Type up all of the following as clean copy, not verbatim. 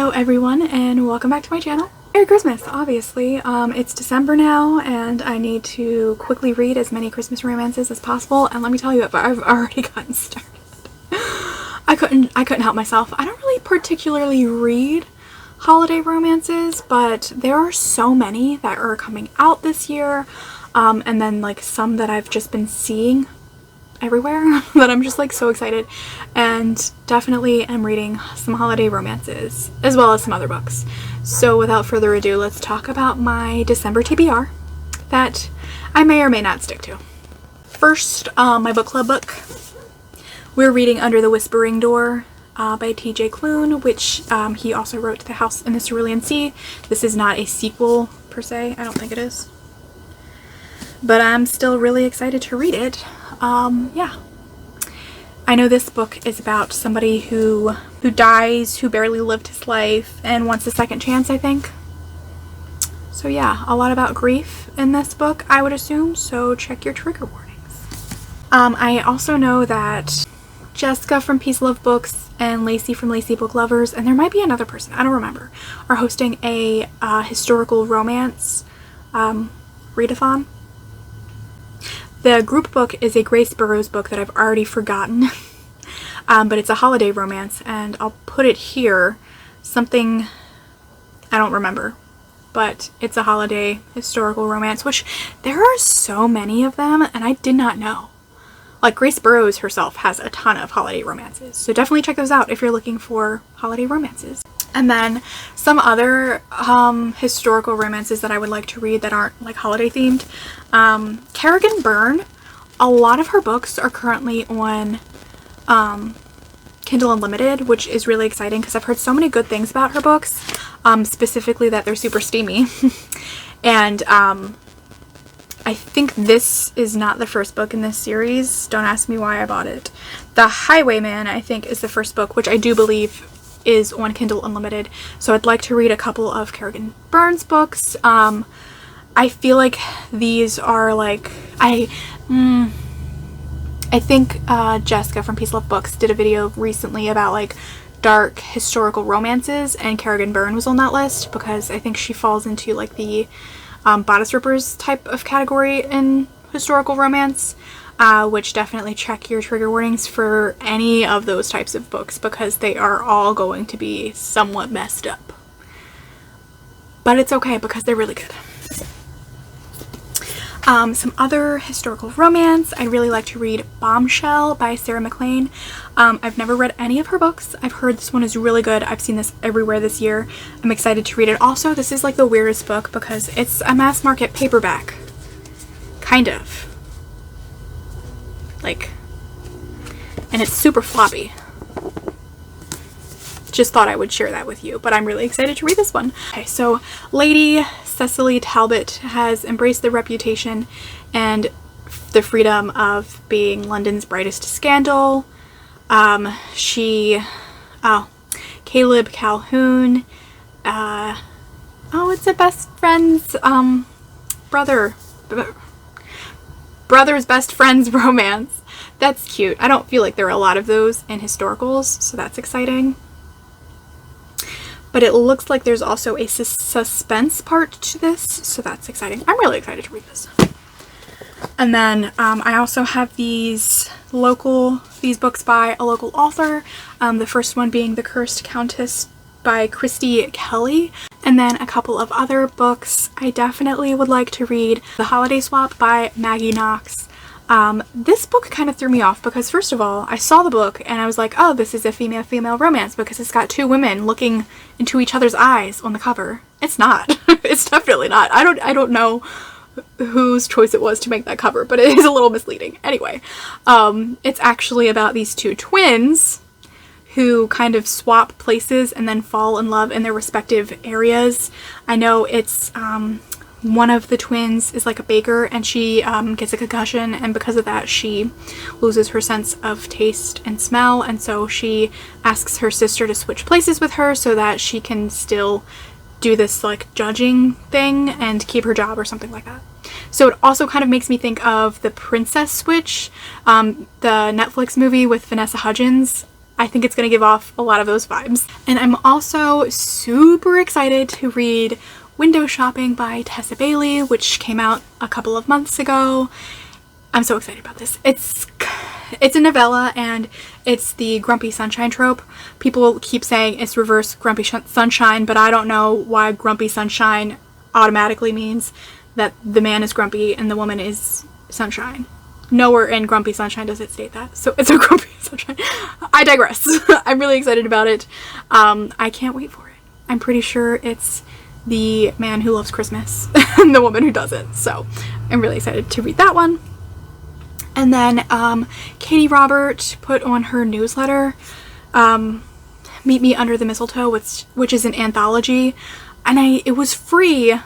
Hello everyone and welcome back to my channel. Merry Christmas, obviously. It's December now and I need to quickly read as many Christmas romances as possible, and let me tell you, I've already gotten started. I couldn't help myself. I don't really particularly read holiday romances, but there are so many that are coming out this year, and then like some that I've just been seeing everywhere that I'm just like so excited, and definitely am reading some holiday romances as well as some other books. So without further ado, let's talk about my December TBR that I may or may not stick to. First, my book club book. We're reading Under the Whispering Door by T.J. Klune, which he also wrote The House in the Cerulean Sea. This is not a sequel per se, I don't think it is, but I'm still really excited to read it. Yeah. I know this book is about somebody who dies, who barely lived his life and wants a second chance, I think. So yeah, a lot about grief in this book, I would assume, so check your trigger warnings. I also know that Jessica from Peace Love Books and Lacey from Lacey Book Lovers, and there might be another person, I don't remember, are hosting a historical romance readathon. The group book is a Grace Burroughs book that I've already forgotten, but it's a holiday romance, and I'll put it here. Something I don't remember, but it's a holiday historical romance, which there are so many of them, and I did not know. Like, Grace Burroughs herself has a ton of holiday romances, so definitely check those out if you're looking for holiday romances. And then some other historical romances that I would like to read that aren't like holiday themed. Kerrigan Byrne, a lot of her books are currently on Kindle Unlimited, which is really exciting because I've heard so many good things about her books, specifically that they're super steamy. And I think this is not the first book in this series. Don't ask me why I bought it. The Highwayman, I think, is the first book, which I do believe is on Kindle Unlimited. So I'd like to read a couple of Kerrigan Byrne's books. I feel like these are like, I think Jessica from Peace Love Books did a video recently about like dark historical romances, and Kerrigan Byrne was on that list because I think she falls into like the bodice rippers type of category in historical romance. Which definitely check your trigger warnings for any of those types of books because they are all going to be somewhat messed up. But it's okay because they're really good. Some other historical romance. I really like to read Bombshell by Sarah MacLean. I've never read any of her books. I've heard this one is really good. I've seen this everywhere this year. I'm excited to read it. Also, this is like the weirdest book because it's a mass market paperback. Kind of. Like, and it's super floppy. Just thought I would share that with you, but I'm really excited to read this one. Okay, so Lady Cecily Talbot has embraced the reputation and the freedom of being London's brightest scandal. Caleb Calhoun, it's a best friend's, brother's best friend's romance. That's cute. I don't feel like there are a lot of those in historicals, so that's exciting. But it looks like there's also a suspense part to this, so that's exciting. I'm really excited to read this. And then I also have these books by a local author. The first one being The Cursed Countess by Christie Kelley. And then a couple of other books. I definitely would like to read The Holiday Swap by Maggie Knox. This book kind of threw me off because, first of all, I saw the book and I was like, oh, this is a female-female romance because it's got two women looking into each other's eyes on the cover. It's not. It's definitely not. I don't know whose choice it was to make that cover, but it is a little misleading. Anyway, it's actually about these two twins who kind of swap places and then fall in love in their respective areas. I know it's one of the twins is like a baker, and she gets a concussion, and because of that she loses her sense of taste and smell, and so she asks her sister to switch places with her so that she can still do this like judging thing and keep her job or something like that. So it also kind of makes me think of The Princess Switch, the Netflix movie with Vanessa Hudgens. I think it's going to give off a lot of those vibes. And I'm also super excited to read Window Shopping by Tessa Bailey, which came out a couple of months ago. I'm so excited about this. It's a novella, and it's the grumpy sunshine trope. People keep saying it's reverse grumpy sunshine, but I don't know why grumpy sunshine automatically means that the man is grumpy and the woman is sunshine. Nowhere in Grumpy Sunshine does it state that. So it's a Grumpy Sunshine. I digress. I'm really excited about it. I can't wait for it. I'm pretty sure it's the man who loves Christmas and the woman who doesn't. So I'm really excited to read that one. And then Katie Robert put on her newsletter, Meet Me Under the Mistletoe, which is an anthology. And it was free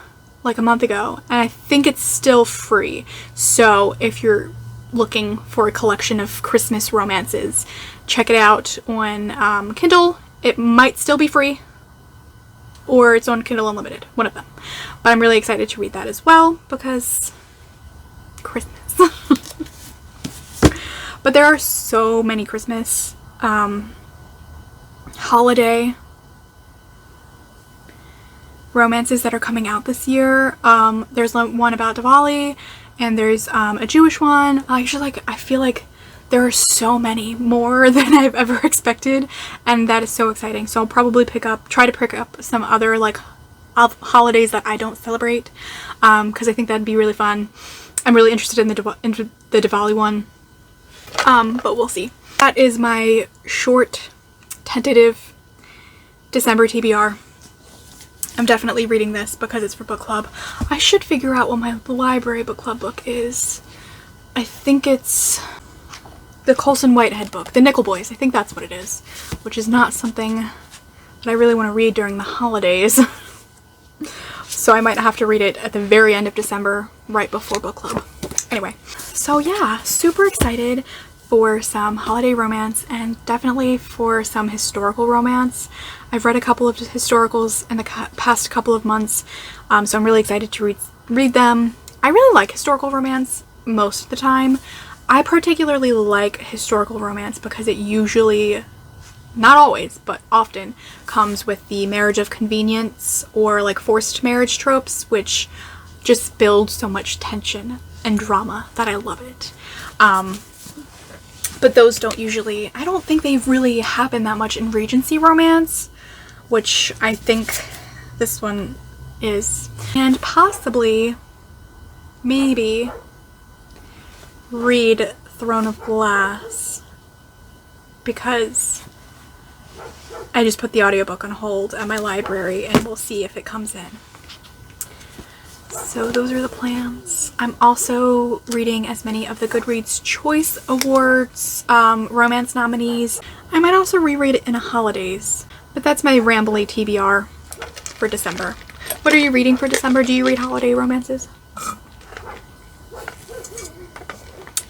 like a month ago, and I think it's still free. So if you're looking for a collection of Christmas romances, check it out on Kindle. It might still be free, or it's on Kindle Unlimited, one of them. But I'm really excited to read that as well, because Christmas. But there are so many Christmas, holiday romances that are coming out this year. There's one about Diwali, and there's a Jewish one. I feel like there are so many more than I've ever expected, and that is so exciting. So I'll probably try to pick up some other like holidays that I don't celebrate, because I think that'd be really fun. I'm really interested in the Diwali one, but we'll see. That is my short, tentative December TBR. I'm definitely reading this because it's for book club. I should figure out what my library book club book is. I think it's the Colson Whitehead book, The Nickel Boys. I think that's what it is, which is not something that I really want to read during the holidays. So I might have to read it at the very end of December, right before book club. Anyway, so yeah, super excited for some holiday romance, and definitely for some historical romance. I've read a couple of historicals in the past couple of months, so I'm really excited to read them. I really like historical romance most of the time. I particularly like historical romance because it usually, not always, but often comes with the marriage of convenience or like forced marriage tropes, which just build so much tension and drama that I love it. But those don't usually, I don't think they really happen that much in Regency romance, which I think this one is. And possibly, maybe, read Throne of Glass, because I just put the audiobook on hold at my library, and we'll see if it comes in. So those are the plans. I'm also reading as many of the Goodreads Choice Awards romance nominees. I might also reread it in the holidays, but that's my rambly TBR for December. What are you reading for December? Do you read holiday romances?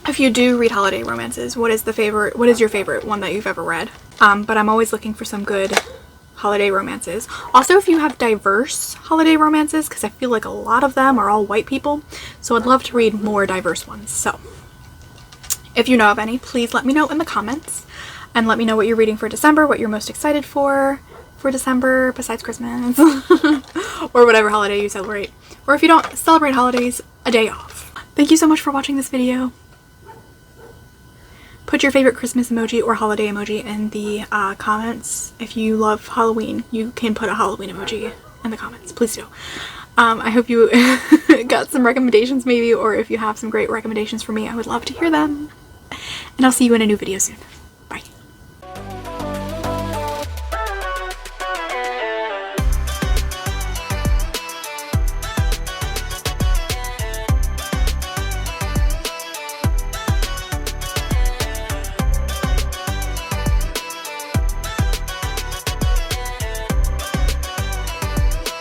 If you do read holiday romances, what is your favorite one that you've ever read? But I'm always looking for some good holiday romances. Also, if you have diverse holiday romances, because I feel like a lot of them are all white people, so I'd love to read more diverse ones. So if you know of any, please let me know in the comments, and let me know what you're reading for December, what you're most excited for December besides Christmas or whatever holiday you celebrate, or if you don't celebrate holidays, a day off. Thank you so much for watching this video. Put your favorite Christmas emoji or holiday emoji in the comments. If you love Halloween, you can put a Halloween emoji in the comments. Please do. I hope you got some recommendations maybe, or if you have some great recommendations for me, I would love to hear them. And I'll see you in a new video soon.